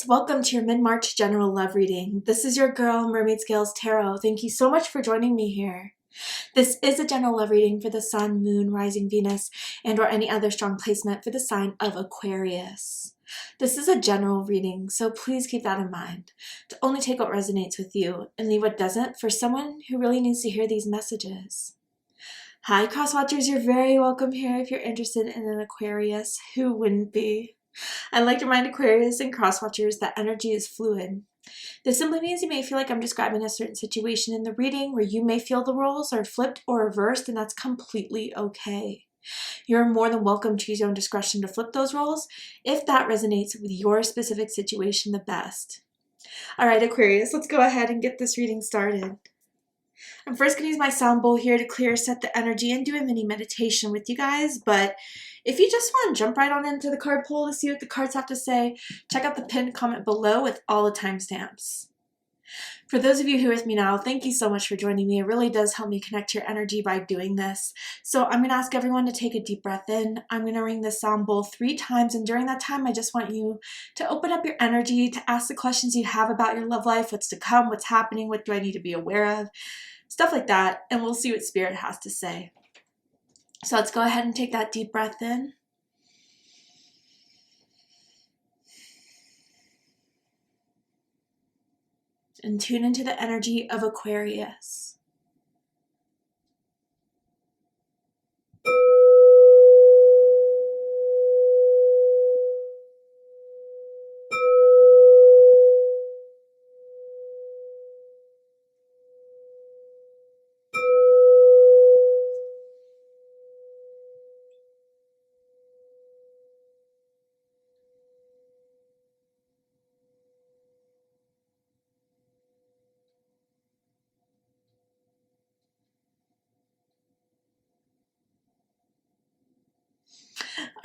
Aquarius, welcome to your mid-March general love reading. This is your girl, Mermaid Scales Tarot. Thank you so much for joining me here. This is a general love reading for the Sun, Moon, Rising Venus, and or any other strong placement for the sign of Aquarius. This is a general reading, so please keep that in mind. To only take what resonates with you and leave what doesn't for someone who really needs to hear these messages. Hi, Crosswatchers, you're very welcome here if you're interested in an Aquarius. Who wouldn't be? I'd like to remind Aquarius and Crosswatchers that energy is fluid. This simply means you may feel like I'm describing a certain situation in the reading where you may feel the roles are flipped or reversed, and that's completely okay. You're more than welcome to use your own discretion to flip those roles if that resonates with your specific situation the best. All right, Aquarius, let's go ahead and get this reading started. I'm first going to use my sound bowl here to clear, set the energy, and do a mini meditation with you guys. But if you just want to jump right on into the card pull to see what the cards have to say, check out the pinned comment below with all the timestamps. For those of you who are with me now, thank you so much for joining me. It really does help me connect to your energy by doing this. So I'm going to ask everyone to take a deep breath in. I'm going to ring the sound bowl 3 times, and during that time, I just want you to open up your energy, to ask the questions you have about your love life, what's to come, what's happening, what do I need to be aware of, stuff like that, and we'll see what Spirit has to say. So let's go ahead and take that deep breath in. And tune into the energy of Aquarius.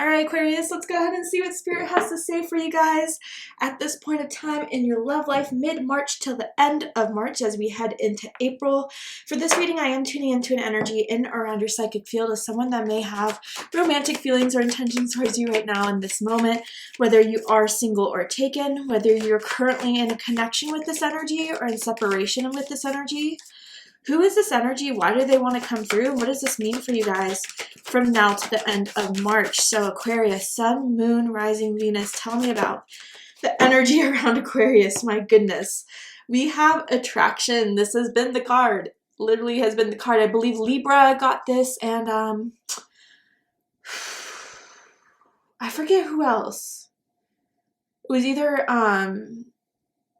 All right, Aquarius, let's go ahead and see what Spirit has to say for you guys at this point of time in your love life, mid-March till the end of March as we head into April. For this reading, I am tuning into an energy in or around your psychic field of someone that may have romantic feelings or intentions towards you right now in this moment, whether you are single or taken, whether you're currently in a connection with this energy or in separation with this energy. Who is this energy? Why do they want to come through? What does this mean for you guys from now to the end of March? So Aquarius, Sun, Moon, Rising, Venus, tell me about the energy around Aquarius. My goodness. We have attraction. This has been the card. Literally has been the card. I believe Libra got this, and I forget who else. It was either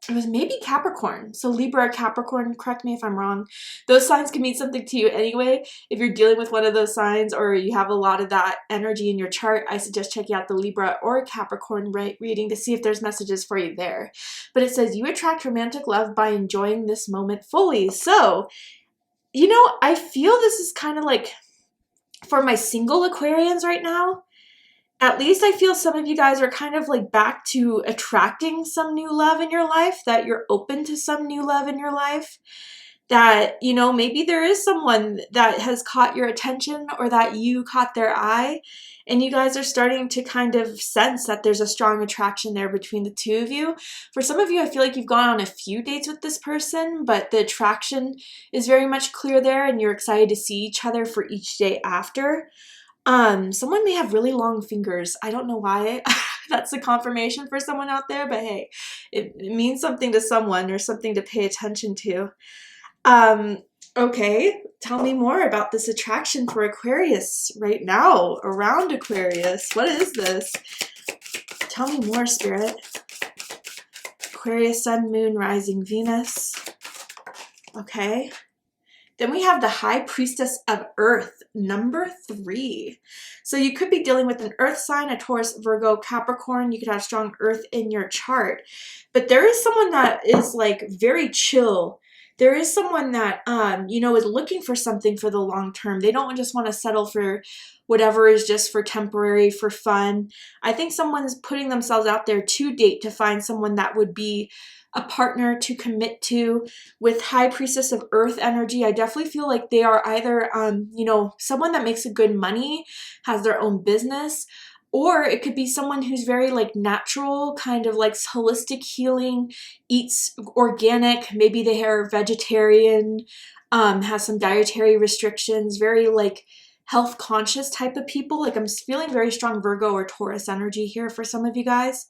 it was maybe Capricorn. So Libra or Capricorn, correct me if I'm wrong. Those signs can mean something to you anyway. If you're dealing with one of those signs or you have a lot of that energy in your chart, I suggest checking out the Libra or Capricorn reading to see if there's messages for you there. But it says you attract romantic love by enjoying this moment fully. So, you know, I feel this is kind of like for my single Aquarians right now. At least I feel some of you guys are kind of like back to attracting some new love in your life, that you're open to some new love in your life, that, you know, maybe there is someone that has caught your attention or that you caught their eye, and you guys are starting to kind of sense that there's a strong attraction there between the two of you. For some of you, I feel like you've gone on a few dates with this person, but the attraction is very much clear there, and you're excited to see each other for each day after. Someone may have really long fingers. I don't know why that's a confirmation for someone out there, but hey, it means something to someone or something to pay attention to. Okay, tell me more about this attraction for Aquarius right now, around Aquarius. What is this? Tell me more, Spirit. Aquarius, Sun, Moon, Rising, Venus. Okay. Then we have the High Priestess of Earth, number 3. So you could be dealing with an Earth sign, a Taurus, Virgo, Capricorn. You could have strong Earth in your chart. But there is someone that is like very chill. There is someone that, you know, is looking for something for the long term. They don't just want to settle for whatever is just for temporary, for fun. I think someone's putting themselves out there to date to find someone that would be a partner to commit to. With High Priestess of Earth energy, I definitely feel like they are either, you know, someone that makes a good money, has their own business, Or it could be someone who's very like natural, kind of like holistic healing, eats organic, maybe they are vegetarian, has some dietary restrictions, very like health conscious type of people. Like I'm feeling very strong Virgo or Taurus energy here for some of you guys.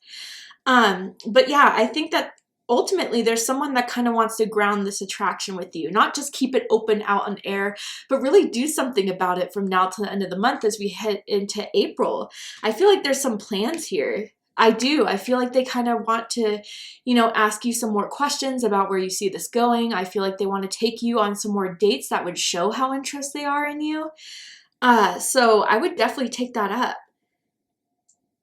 But yeah, I think that ultimately there's someone that kind of wants to ground this attraction with you, not just keep it open out on air, but really do something about it from now to the end of the month as we head into April. I feel like there's some plans here. I do. I feel like they kind of want to, you know, ask you some more questions about where you see this going. I feel like they want to take you on some more dates that would show how interested they are in you. So I would definitely take that up.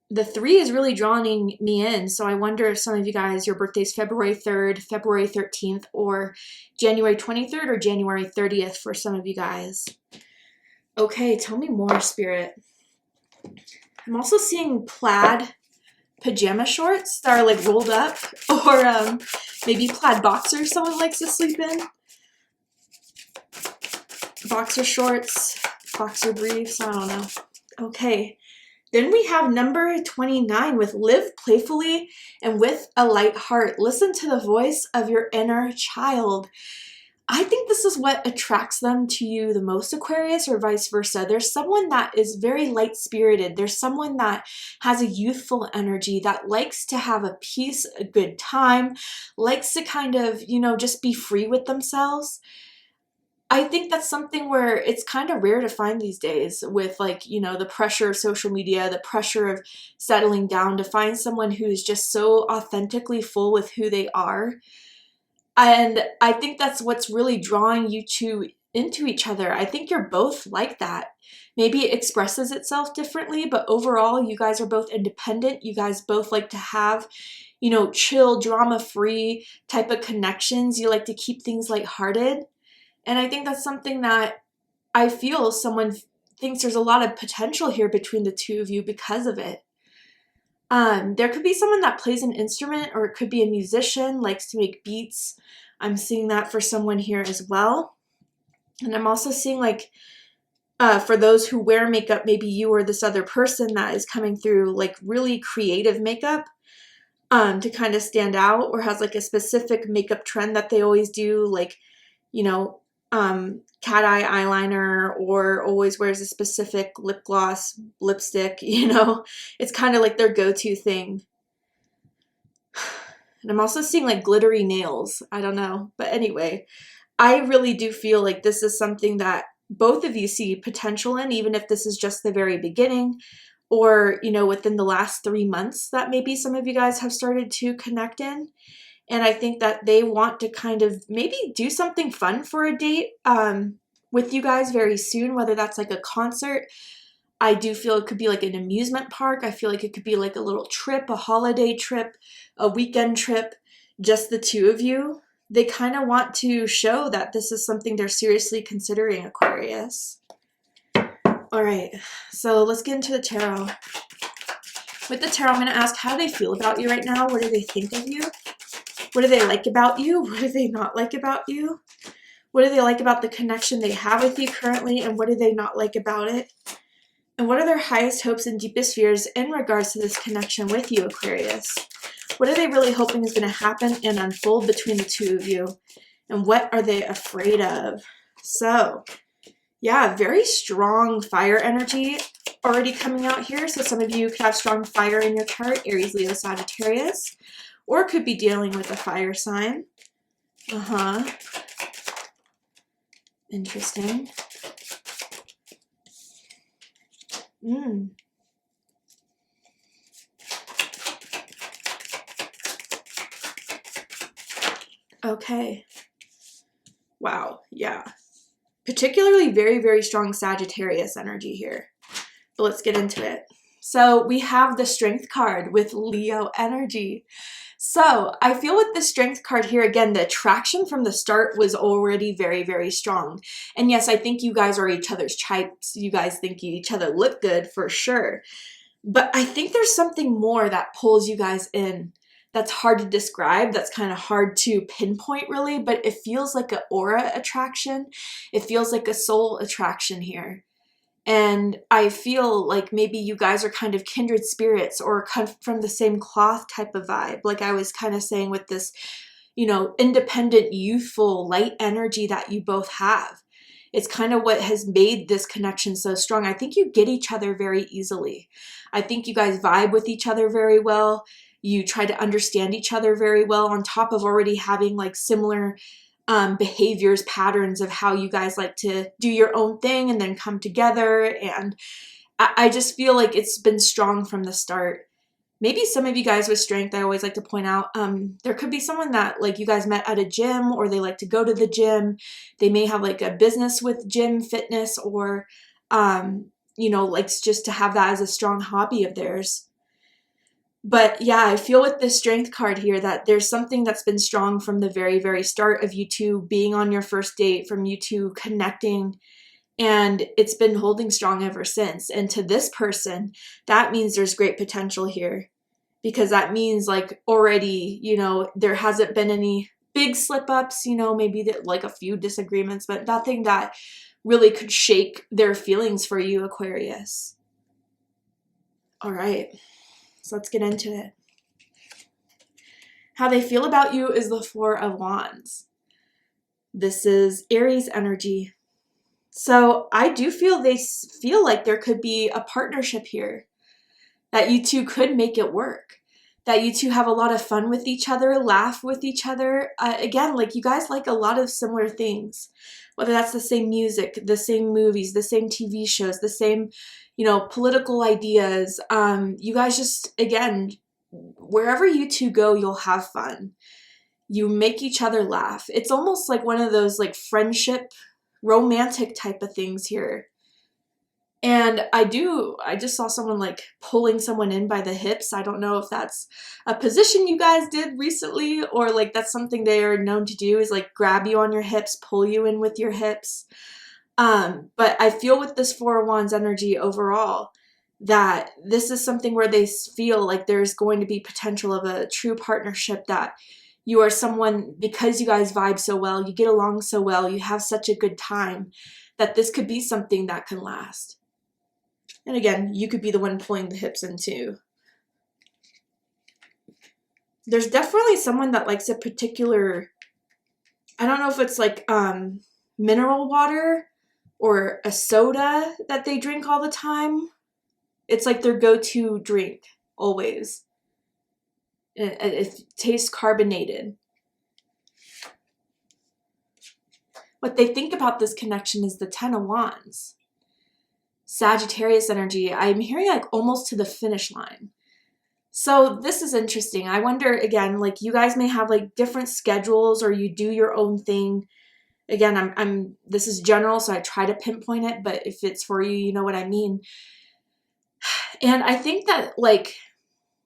The 3 is really drawing me in, so I wonder if some of you guys, your birthday's February 3rd, February 13th, or January 23rd or January 30th for some of you guys. Okay, tell me more, Spirit. I'm also seeing plaid pajama shorts that are like rolled up, or maybe plaid boxers someone likes to sleep in. Boxer shorts, boxer briefs, I don't know. Okay. Then we have number 29 with live playfully and with a light heart. Listen to the voice of your inner child. I think this is what attracts them to you the most, Aquarius, or vice versa. There's someone that is very light-spirited. There's someone that has a youthful energy, that likes to have a peace, a good time, likes to kind of, you know, just be free with themselves. I think that's something where it's kind of rare to find these days with, like, you know, the pressure of social media, the pressure of settling down, to find someone who's just so authentically full with who they are. And I think that's what's really drawing you two into each other. I think you're both like that. Maybe it expresses itself differently, but overall you guys are both independent. You guys both like to have, you know, chill, drama-free type of connections. You like to keep things lighthearted. And I think that's something that I feel someone thinks there's a lot of potential here between the two of you because of it. There could be someone that plays an instrument, or it could be a musician, likes to make beats. I'm seeing that for someone here as well. And I'm also seeing, like, for those who wear makeup, maybe you or this other person that is coming through like really creative makeup to kind of stand out, or has like a specific makeup trend that they always do, like, you know, cat eye eyeliner, or always wears a specific lip gloss, lipstick, you know, it's kind of like their go-to thing. And I'm also seeing like glittery nails. I don't know. But anyway, I really do feel like this is something that both of you see potential in, even if this is just the very beginning, or, you know, within the last 3 months that maybe some of you guys have started to connect in. And I think that they want to kind of maybe do something fun for a date with you guys very soon, whether that's like a concert. I do feel it could be like an amusement park. I feel like it could be like a little trip, a holiday trip, a weekend trip, just the two of you. They kind of want to show that this is something they're seriously considering, Aquarius. All right, so let's get into the tarot. With the tarot, I'm going to ask how they feel about you right now. What do they think of you? What do they like about you? What do they not like about you? What do they like about the connection they have with you currently? And what do they not like about it? And what are their highest hopes and deepest fears in regards to this connection with you, Aquarius? What are they really hoping is going to happen and unfold between the two of you? And what are they afraid of? So, yeah, very strong fire energy already coming out here. So some of you could have strong fire in your chart, Aries, Leo, Sagittarius. Or could be dealing with a fire sign. Interesting. Okay. Wow, yeah. Particularly very, very strong Sagittarius energy here. But let's get into it. So we have the Strength card with Leo energy. So I feel with the Strength card here, again, the attraction from the start was already very, very strong. And yes, I think you guys are each other's types. You guys think each other look good for sure. But I think there's something more that pulls you guys in. That's hard to describe. That's kind of hard to pinpoint really, but it feels like an aura attraction. It feels like a soul attraction here. And I feel like maybe you guys are kind of kindred spirits or come from the same cloth type of vibe. Like I was kind of saying with this, you know, independent, youthful, light energy that you both have. It's kind of what has made this connection so strong. I think you get each other very easily. I think you guys vibe with each other very well. You try to understand each other very well, on top of already having like similar behaviors, patterns of how you guys like to do your own thing and then come together. And I just feel like it's been strong from the start. Maybe some of you guys with strength, I always like to point out, there could be someone that like you guys met at a gym, or they like to go to the gym. They may have like a business with gym fitness, or, you know, likes just to have that as a strong hobby of theirs. But yeah, I feel with this strength card here that there's something that's been strong from the very, very start of you two being on your first date, from you two connecting, and it's been holding strong ever since. And to this person, that means there's great potential here, because that means like already, you know, there hasn't been any big slip ups, you know, maybe that like a few disagreements, but nothing that really could shake their feelings for you, Aquarius. All right, so let's get into it. How they feel about you is the Four of Wands. This is Aries energy. So I do feel they feel like there could be a partnership here, that you two could make it work, that you two have a lot of fun with each other, laugh with each other. Again, like you guys like a lot of similar things, whether that's the same music, the same movies, the same TV shows, the same, you know, political ideas. You guys just, again, wherever you two go, you'll have fun. You make each other laugh. It's almost like one of those like friendship, romantic type of things here. And I just saw someone like pulling someone in by the hips. I don't know if that's a position you guys did recently, or like that's something they are known to do, is like grab you on your hips, pull you in with your hips. But I feel with this Four of Wands energy overall, that this is something where they feel like there's going to be potential of a true partnership, that you are someone, because you guys vibe so well, you get along so well, you have such a good time, that this could be something that can last. And again, you could be the one pulling the hips in too. There's definitely someone that likes a particular, I don't know if it's like mineral water or a soda that they drink all the time. It's like their go-to drink, always. It tastes carbonated. What they think about this connection is the Ten of Wands. Sagittarius energy. I'm hearing like almost to the finish line. So this is interesting. I wonder, again, like you guys may have like different schedules, or you do your own thing. Again, this is general, so I try to pinpoint it, but if it's for you, you know what I mean. And I think that like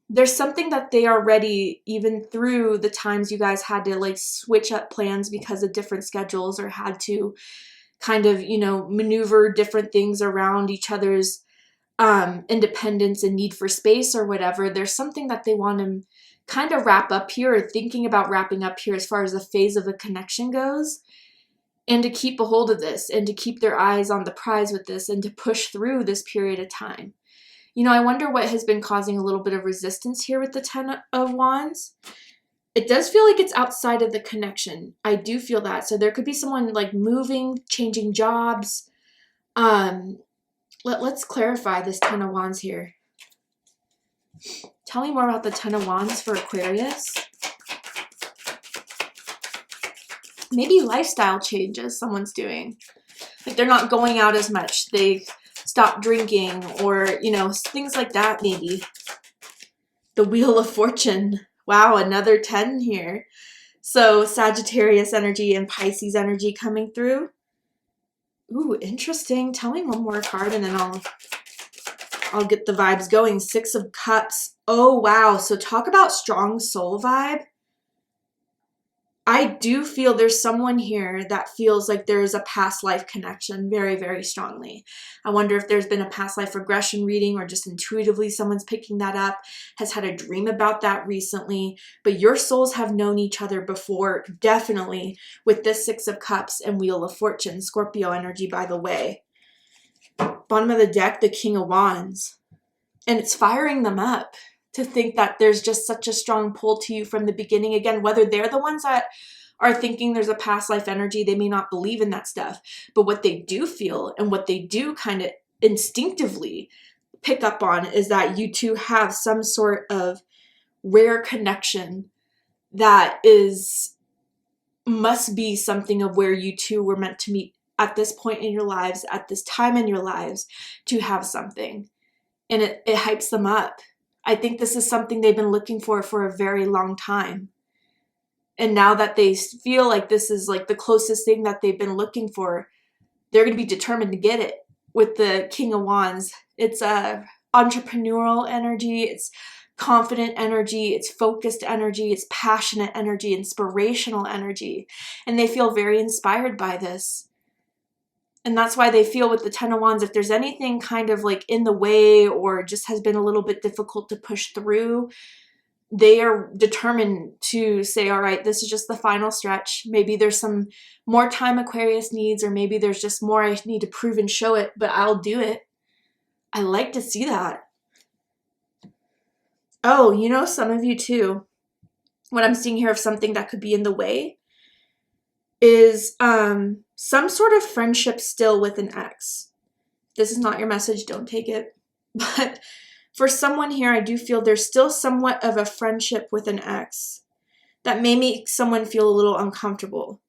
there's something that they are ready, even through the times you guys had to like switch up plans because of different schedules, or had to kind of, you know, maneuver different things around each other's independence and need for space or whatever. There's something that they want to kind of wrap up here, or thinking about wrapping up here as far as the phase of a connection goes, and to keep a hold of this, and to keep their eyes on the prize with this, and to push through this period of time. You know, I wonder what has been causing a little bit of resistance here with the Ten of Wands. It does feel like it's outside of the connection. I do feel that. So there could be someone like moving, changing jobs. Let's clarify this Ten of Wands here. Tell me more about the Ten of Wands for Aquarius. Maybe lifestyle changes someone's doing. Like they're not going out as much. They stop drinking, or, you know, things like that maybe. The Wheel of Fortune. Wow, another 10 here. So Sagittarius energy and Pisces energy coming through. Ooh, interesting. Tell me one more card and then I'll get the vibes going. Six of Cups. Oh, wow. So talk about strong soul vibe. I do feel there's someone here that feels like there's a past life connection very, very strongly. I wonder if there's been a past life regression reading, or just intuitively someone's picking that up, has had a dream about that recently. But your souls have known each other before, definitely, with this Six of Cups and Wheel of Fortune. Scorpio energy, by the way. Bottom of the deck, the King of Wands. And it's firing them up to think that there's just such a strong pull to you from the beginning. Again, whether they're the ones that are thinking there's a past life energy, they may not believe in that stuff. But what they do feel and what they do kind of instinctively pick up on is that you two have some sort of rare connection that must be something of where you two were meant to meet at this point in your lives, at this time in your lives, to have something. And it hypes them up. I think this is something they've been looking for a very long time. And now that they feel like this is like the closest thing that they've been looking for, they're going to be determined to get it with the King of Wands. It's a entrepreneurial energy. It's confident energy. It's focused energy. It's passionate energy, inspirational energy. And they feel very inspired by this. And that's why they feel with the Ten of Wands, if there's anything kind of like in the way or just has been a little bit difficult to push through, they are determined to say, all right, this is just the final stretch. Maybe there's some more time Aquarius needs, or maybe there's just more I need to prove and show it, but I'll do it. I like to see that. Oh, you know, some of you too, what I'm seeing here of something that could be in the way is some sort of friendship still with an ex. This is not your message, don't take it. But for someone here, I do feel there's still somewhat of a friendship with an ex that may make someone feel a little uncomfortable.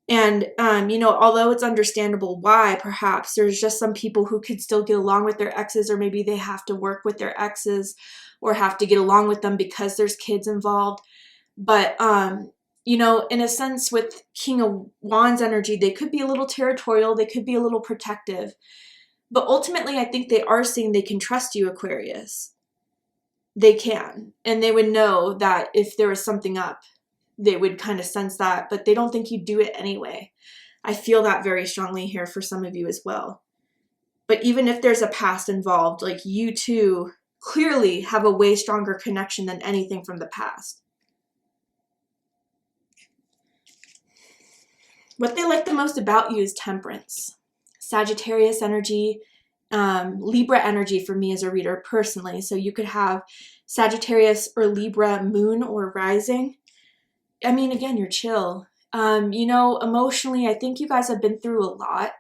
And, you know, although it's understandable why, perhaps there's just some people who could still get along with their exes, or maybe they have to work with their exes or have to get along with them because there's kids involved. But, you know, in a sense with King of Wands energy, they could be a little territorial. They could be a little protective. But ultimately, I think they are saying they can trust you, Aquarius. They can. And they would know that if there was something up, they would kind of sense that. But they don't think you'd do it anyway. I feel that very strongly here for some of you as well. But even if there's a past involved, like you two clearly have a way stronger connection than anything from the past. What they like the most about you is temperance. Sagittarius energy, Libra energy for me as a reader personally. So you could have Sagittarius or Libra moon or rising. I mean, again, you're chill. You know, emotionally, I think you guys have been through a lot.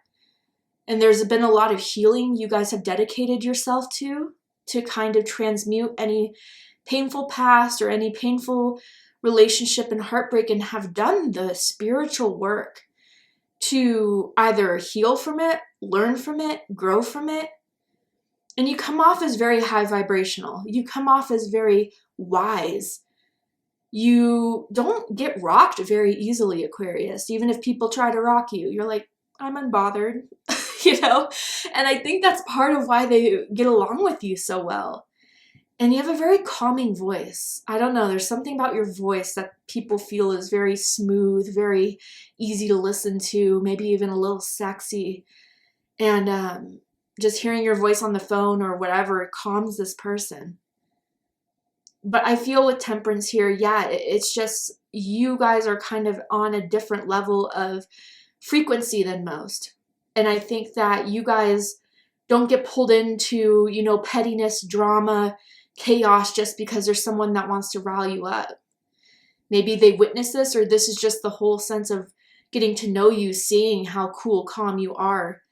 And there's been a lot of healing you guys have dedicated yourself to kind of transmute any painful past or any painful relationship and heartbreak, and have done the spiritual work to either heal from it, learn from it, grow from it. And you come off as very high vibrational. You come off as very wise. You don't get rocked very easily, Aquarius. Even if people try to rock you, you're like, I'm unbothered, you know? And I think that's part of why they get along with you so well. And you have a very calming voice. I don't know, there's something about your voice that people feel is very smooth, very easy to listen to, maybe even a little sexy. And just hearing your voice on the phone or whatever, it calms this person. But I feel with temperance here, yeah, it's just you guys are kind of on a different level of frequency than most. And I think that you guys don't get pulled into, you know, pettiness, drama, chaos just because there's someone that wants to rile you up. Maybe they witness this, or this is just the whole sense of getting to know you, seeing how cool, calm you are.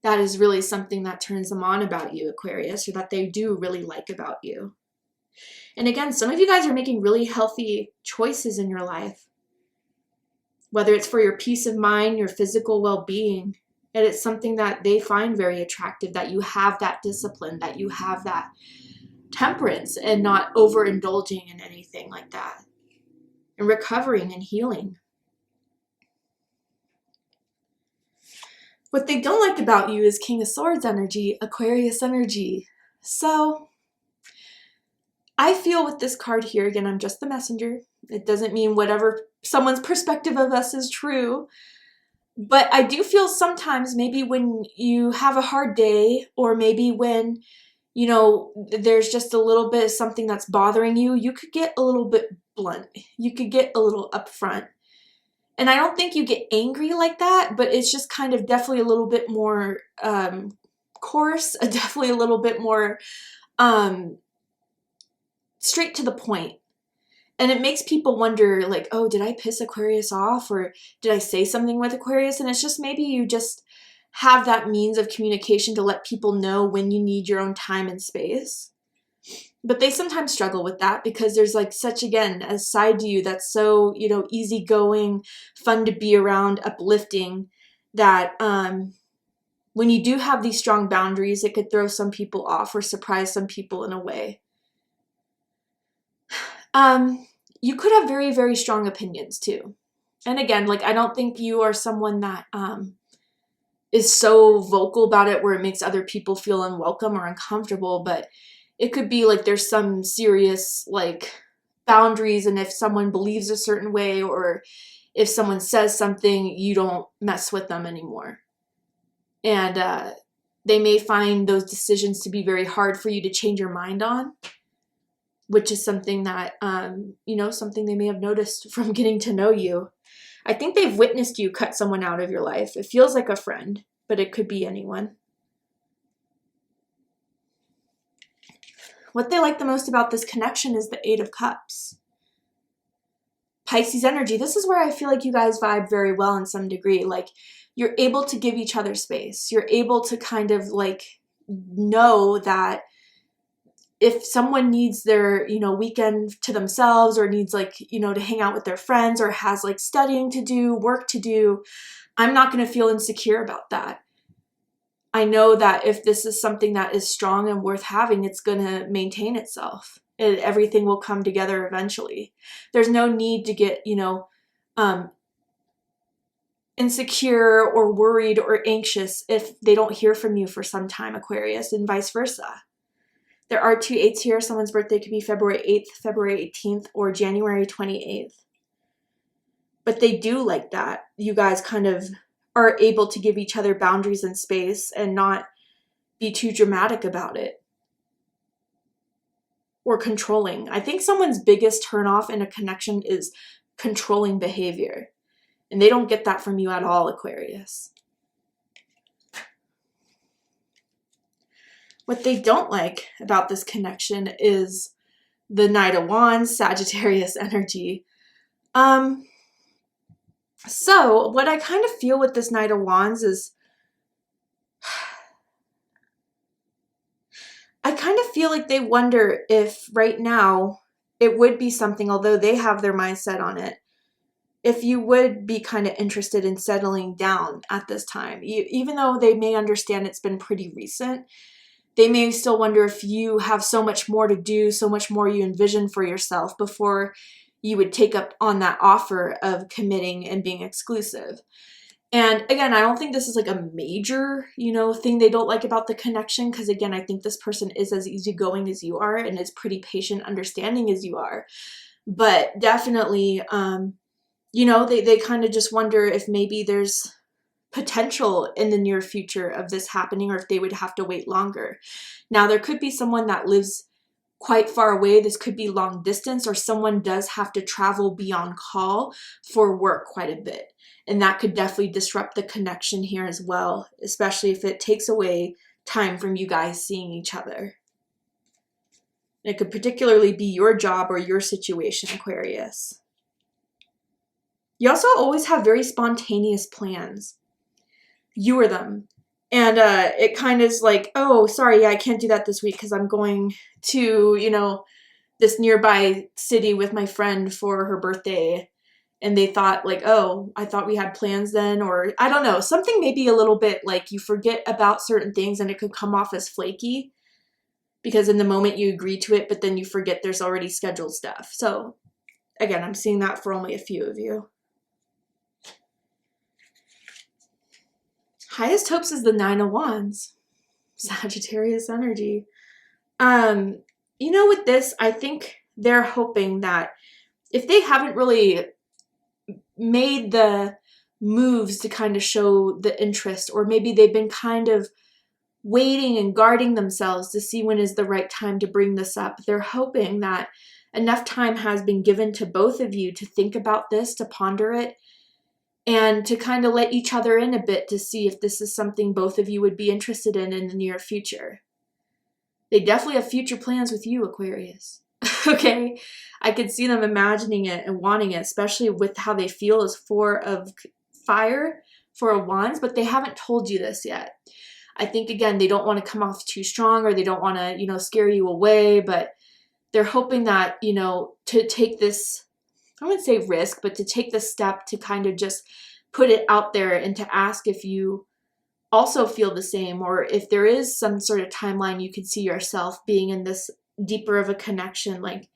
That is really something that turns them on about you, Aquarius, or that they do really like about you. And again, some of you guys are making really healthy choices in your life, whether it's for your peace of mind, your physical well-being. And it's something that they find very attractive, that you have that discipline, that you have that temperance and not overindulging in anything like that. And recovering and healing. What they don't like about you is King of Swords energy, Aquarius energy. So I feel with this card here, again, I'm just the messenger. It doesn't mean whatever someone's perspective of us is true. But I do feel sometimes maybe when you have a hard day, or maybe when, you know, there's just a little bit of something that's bothering you, you could get a little bit blunt. You could get a little upfront. And I don't think you get angry like that, but it's just kind of definitely a little bit more course, definitely a little bit more straight to the point. And it makes people wonder, like, oh, did I piss Aquarius off? Or did I say something with Aquarius? And it's just maybe you just have that means of communication to let people know when you need your own time and space. But they sometimes struggle with that because there's like such, again, a side to you that's so, you know, easygoing, fun to be around, uplifting, that when you do have these strong boundaries, it could throw some people off or surprise some people in a way. You could have very, very strong opinions too. And again, like, I don't think you are someone that is so vocal about it where it makes other people feel unwelcome or uncomfortable, but it could be like there's some serious like boundaries, and if someone believes a certain way or if someone says something, you don't mess with them anymore. And they may find those decisions to be very hard for you to change your mind on, which is something that, you know, something they may have noticed from getting to know you. I think they've witnessed you cut someone out of your life. It feels like a friend, but it could be anyone. What they like the most about this connection is the Eight of Cups. Pisces energy. This is where I feel like you guys vibe very well in some degree. Like, you're able to give each other space. You're able to kind of like know that if someone needs their, you know, weekend to themselves, or needs like, you know, to hang out with their friends, or has like studying to do, work to do, I'm not going to feel insecure about that. I know that if this is something that is strong and worth having, it's going to maintain itself. Everything will come together eventually. There's no need to get, you know, insecure or worried or anxious if they don't hear from you for some time, Aquarius, and vice versa. There are 2 8s here. Someone's birthday could be February 8th, February 18th, or January 28th. But they do like that. You guys kind of are able to give each other boundaries and space and not be too dramatic about it or controlling. I think someone's biggest turnoff in a connection is controlling behavior. And they don't get that from you at all, Aquarius. What they don't like about this connection is the Knight of Wands, Sagittarius energy. So what I kind of feel with this Knight of Wands is, I kind of feel like they wonder if right now it would be something, although they have their mindset on it, if you would be kind of interested in settling down at this time. Even though they may understand it's been pretty recent, they may still wonder if you have so much more to do, so much more you envision for yourself before you would take up on that offer of committing and being exclusive. And again, I don't think this is like a major, you know, thing they don't like about the connection, because again, I think this person is as easygoing as you are and is pretty patient, understanding as you are. But definitely, you know, they kind of just wonder if maybe there's potential in the near future of this happening, or if they would have to wait longer. Now, there could be someone that lives quite far away. This could be long distance, or someone does have to travel beyond call for work quite a bit. And that could definitely disrupt the connection here as well, especially if it takes away time from you guys seeing each other. It could particularly be your job or your situation, Aquarius. You also always have very spontaneous plans. You or them. And it kind of is like, oh, sorry, yeah, I can't do that this week because I'm going to, you know, this nearby city with my friend for her birthday. And they thought like, oh, I thought we had plans then, or I don't know, something maybe a little bit like you forget about certain things and it could come off as flaky because in the moment you agree to it, but then you forget there's already scheduled stuff. So again, I'm seeing that for only a few of you. Highest hopes is the Nine of Wands, Sagittarius energy. You know, with this, I think they're hoping that if they haven't really made the moves to kind of show the interest, or maybe they've been kind of waiting and guarding themselves to see when is the right time to bring this up, they're hoping that enough time has been given to both of you to think about this, to ponder it, and to kind of let each other in a bit to see if this is something both of you would be interested in the near future. They definitely have future plans with you, Aquarius. Okay? I could see them imagining it and wanting it, especially with how they feel as 4 of fire, 4 of wands, but they haven't told you this yet. I think, again, they don't want to come off too strong, or they don't want to, you know, scare you away, but they're hoping that, you know, to take this, I wouldn't say risk, but to take the step to kind of just put it out there and to ask if you also feel the same, or if there is some sort of timeline you could see yourself being in this deeper of a connection. Like,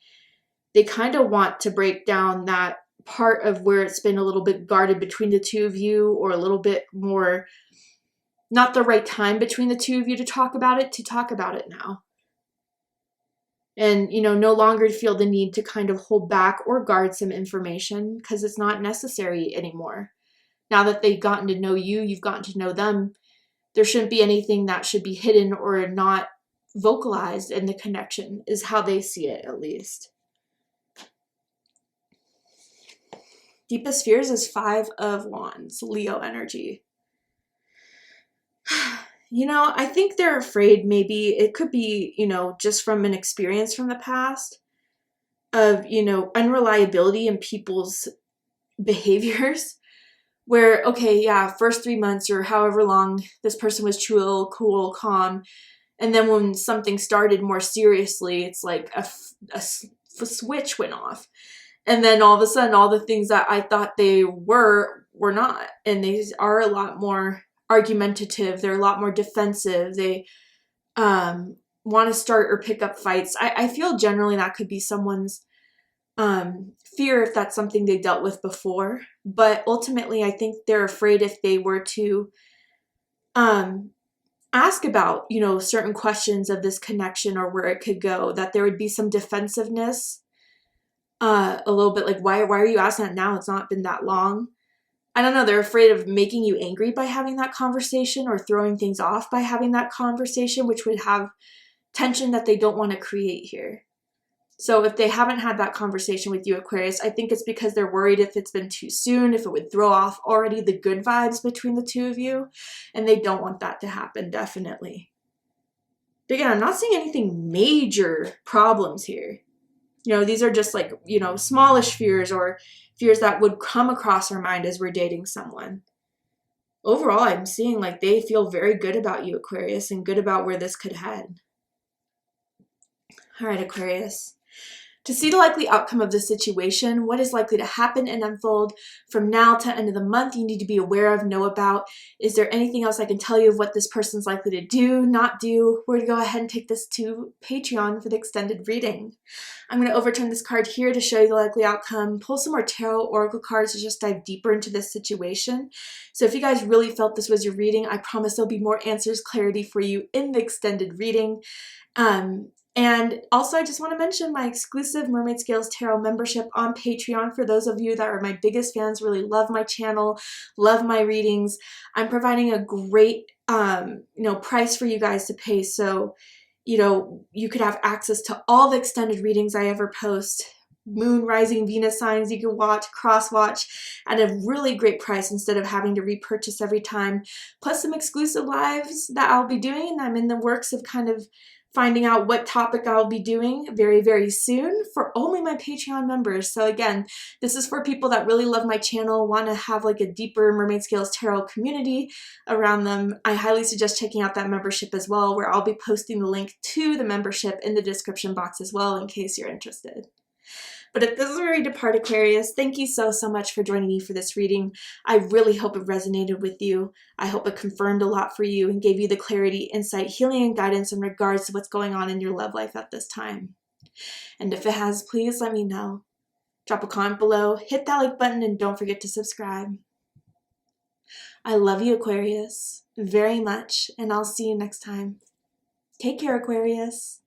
they kind of want to break down that part of where it's been a little bit guarded between the two of you, or a little bit more not the right time between the two of you to talk about it now. And, you know, no longer feel the need to kind of hold back or guard some information, because it's not necessary anymore. Now that they've gotten to know you, you've gotten to know them, there shouldn't be anything that should be hidden or not vocalized in the connection, is how they see it, at least. Deepest fears is 5 of wands, Leo energy. You know, I think they're afraid, maybe it could be, you know, just from an experience from the past of, you know, unreliability in people's behaviors, where, okay, yeah, first 3 months or however long this person was chill, cool, calm, and then when something started more seriously, it's like a switch went off. And then all of a sudden, all the things that I thought they were not. And they are a lot more argumentative. They're a lot more defensive. They want to start or pick up fights. I feel generally that could be someone's fear, if that's something they dealt with before. But ultimately, I think they're afraid if they were to ask about, you know, certain questions of this connection or where it could go, that there would be some defensiveness. A little bit like, why are you asking that now? It's not been that long. I don't know. They're afraid of making you angry by having that conversation, or throwing things off by having that conversation, which would have tension that they don't want to create here. So if they haven't had that conversation with you, Aquarius, I think it's because they're worried if it's been too soon, if it would throw off already the good vibes between the two of you, and they don't want that to happen, definitely. But again, I'm not seeing anything major problems here. You know, these are just like, you know, smallish fears, or fears that would come across our mind as we're dating someone. Overall, I'm seeing like they feel very good about you, Aquarius, and good about where this could head. All right, Aquarius. To see the likely outcome of the situation, what is likely to happen and unfold from now to end of the month, you need to be aware of, know about. Is there anything else I can tell you of what this person's likely to do, not do? We're going to go ahead and take this to Patreon for the extended reading. I'm going to overturn this card here to show you the likely outcome, pull some more tarot oracle cards to just dive deeper into this situation. So if you guys really felt this was your reading, I promise there'll be more answers, clarity for you in the extended reading. And also, I just want to mention my exclusive Mermaid Scales Tarot membership on Patreon. For those of you that are my biggest fans, really love my channel, love my readings, I'm providing a great, price for you guys to pay. So, you know, you could have access to all the extended readings I ever post, moon, rising, Venus signs you can watch, cross watch at a really great price instead of having to repurchase every time. Plus some exclusive lives that I'll be doing, and I'm in the works of kind of finding out what topic I'll be doing very, very soon for only my Patreon members. So again, this is for people that really love my channel, want to have like a deeper Mermaid Scales Tarot community around them. I highly suggest checking out that membership as well, where I'll be posting the link to the membership in the description box as well in case you're interested. But if this is where we depart, Aquarius, thank you so much for joining me for this reading. I really hope it resonated with you. I hope it confirmed a lot for you and gave you the clarity, insight, healing, and guidance in regards to what's going on in your love life at this time. And if it has, please let me know. Drop a comment below, hit that like button, and don't forget to subscribe. I love you, Aquarius, very much, and I'll see you next time. Take care, Aquarius.